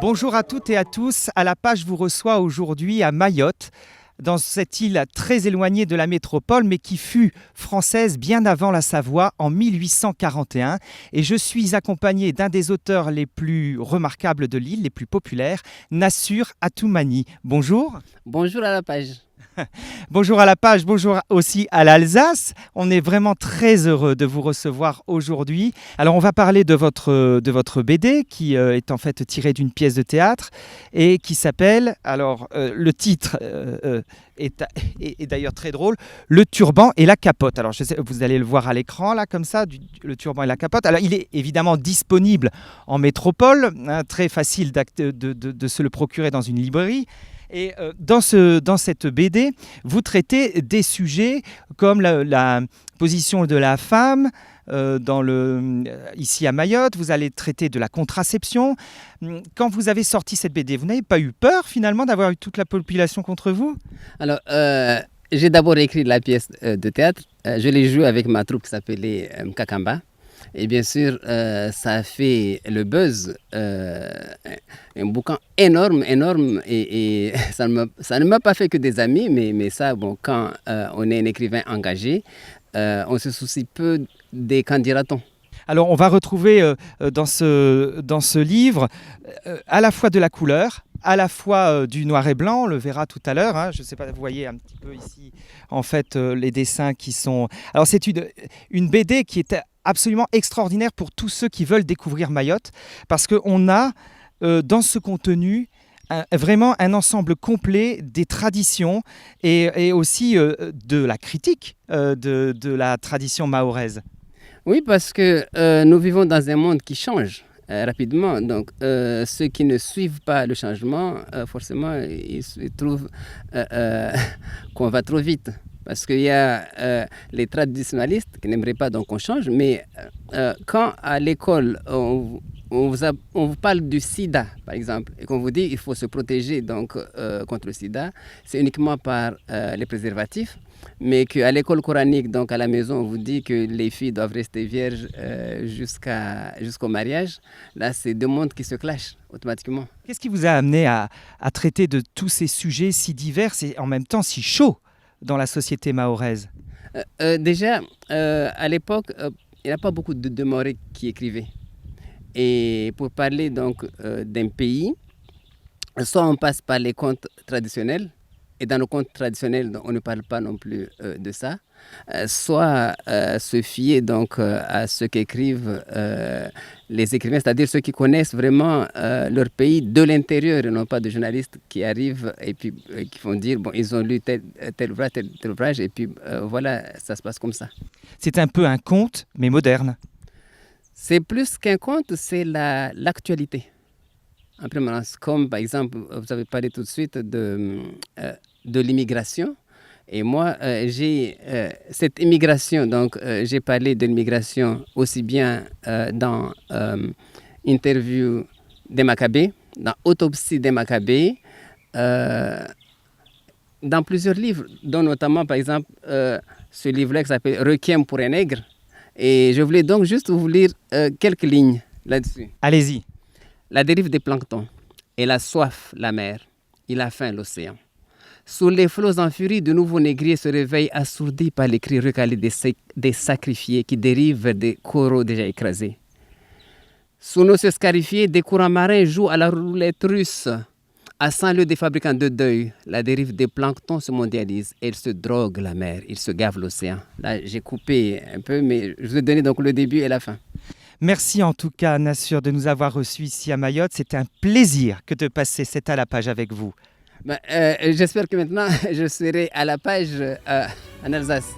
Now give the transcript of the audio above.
Bonjour à toutes et à tous. À la page vous reçoit aujourd'hui à Mayotte, dans cette île très éloignée de la métropole, mais qui fut française bien avant la Savoie en 1841. Et je suis accompagné d'un des auteurs les plus remarquables de l'île, les plus populaires, Nassur Atoumani. Bonjour. Bonjour à la page. Bonjour à la page, bonjour aussi à l'Alsace. On est vraiment très heureux de vous recevoir aujourd'hui. Alors on va parler de votre BD qui est en fait tirée d'une pièce de théâtre et qui s'appelle, le titre est d'ailleurs très drôle, Le turban et la capote. Alors je sais, vous allez le voir à l'écran là comme ça, le turban et la capote. Alors il est évidemment disponible en métropole, hein, très facile de se le procurer dans une librairie. Et dans cette BD, vous traitez des sujets comme la position de la femme ici à Mayotte. Vous allez traiter de la contraception. Quand vous avez sorti cette BD, vous n'avez pas eu peur finalement d'avoir eu toute la population contre vous? Alors, j'ai d'abord écrit la pièce de théâtre. Je l'ai jouée avec ma troupe qui s'appelait Kakamba. Et bien sûr, ça a fait le buzz, un bouquin énorme, et ça ne m'a pas fait que des amis, mais ça, bon, quand on est un écrivain engagé, on se soucie peu des qu'en dira-t-on. Alors, on va retrouver dans ce livre à la fois de la couleur, à la fois du noir et blanc, on le verra tout à l'heure. Hein. Je ne sais pas, vous voyez un petit peu ici, en fait, les dessins qui sont... Alors, c'est une BD qui est absolument extraordinaire pour tous ceux qui veulent découvrir Mayotte, parce qu'on a dans ce contenu vraiment un ensemble complet des traditions et aussi de la critique de la tradition mahoraise. Oui, parce que nous vivons dans un monde qui change rapidement. Donc, ceux qui ne suivent pas le changement, forcément, ils trouvent qu'on va trop vite. Parce qu'il y a les traditionnalistes qui n'aimeraient pas donc qu'on change, mais quand à l'école on vous parle du sida, par exemple, et qu'on vous dit qu'il faut se protéger donc, contre le sida, c'est uniquement par les préservatifs, mais qu'à l'école coranique, donc à la maison, on vous dit que les filles doivent rester vierges jusqu'au mariage. Là, c'est deux mondes qui se clashent automatiquement. Qu'est-ce qui vous a amené à traiter de tous ces sujets si divers et en même temps si chauds dans la société mahoraise? Déjà, à l'époque, il n'y a pas beaucoup de Mahorais qui écrivaient. Et pour parler donc d'un pays, soit on passe par les contes traditionnels, et dans nos contes traditionnels, on ne parle pas non plus de ça, soit se fier donc à ce qu'écrivent les écrivains, c'est-à-dire ceux qui connaissent vraiment leur pays de l'intérieur et non pas de journalistes qui arrivent et puis qui vont dire bon, ils ont lu tel ouvrage et puis voilà, ça se passe comme ça. C'est un peu un conte, mais moderne. C'est plus qu'un conte, c'est l'actualité. En permanence, comme par exemple, vous avez parlé tout de suite de l'immigration. Et moi, j'ai cette immigration, donc j'ai parlé de l'immigration aussi bien dans Interview des Maccabées, dans Autopsie des Maccabées, dans plusieurs livres, dont notamment par exemple ce livre-là qui s'appelle Requiem pour un nègre. Et je voulais donc juste vous lire quelques lignes là-dessus. Allez-y. La dérive des planctons. Il a soif, la mer. Il a faim, l'océan. Sous les flots en furie, de nouveaux négriers se réveillent assourdis par les cris recalés des sacrifiés qui dérivent vers des coraux déjà écrasés. Sous nos cieux scarifiés, des courants marins jouent à la roulette russe. À 100 lieues des fabricants de deuil, la dérive des planctons se mondialise. Et il se drogue la mer, il se gave l'océan. Là, j'ai coupé un peu, mais je vous ai donné donc le début et la fin. Merci en tout cas, Nassur, de nous avoir reçus ici à Mayotte. C'est un plaisir que de passer cette à la page avec vous. J'espère que maintenant, je serai à la page en Alsace.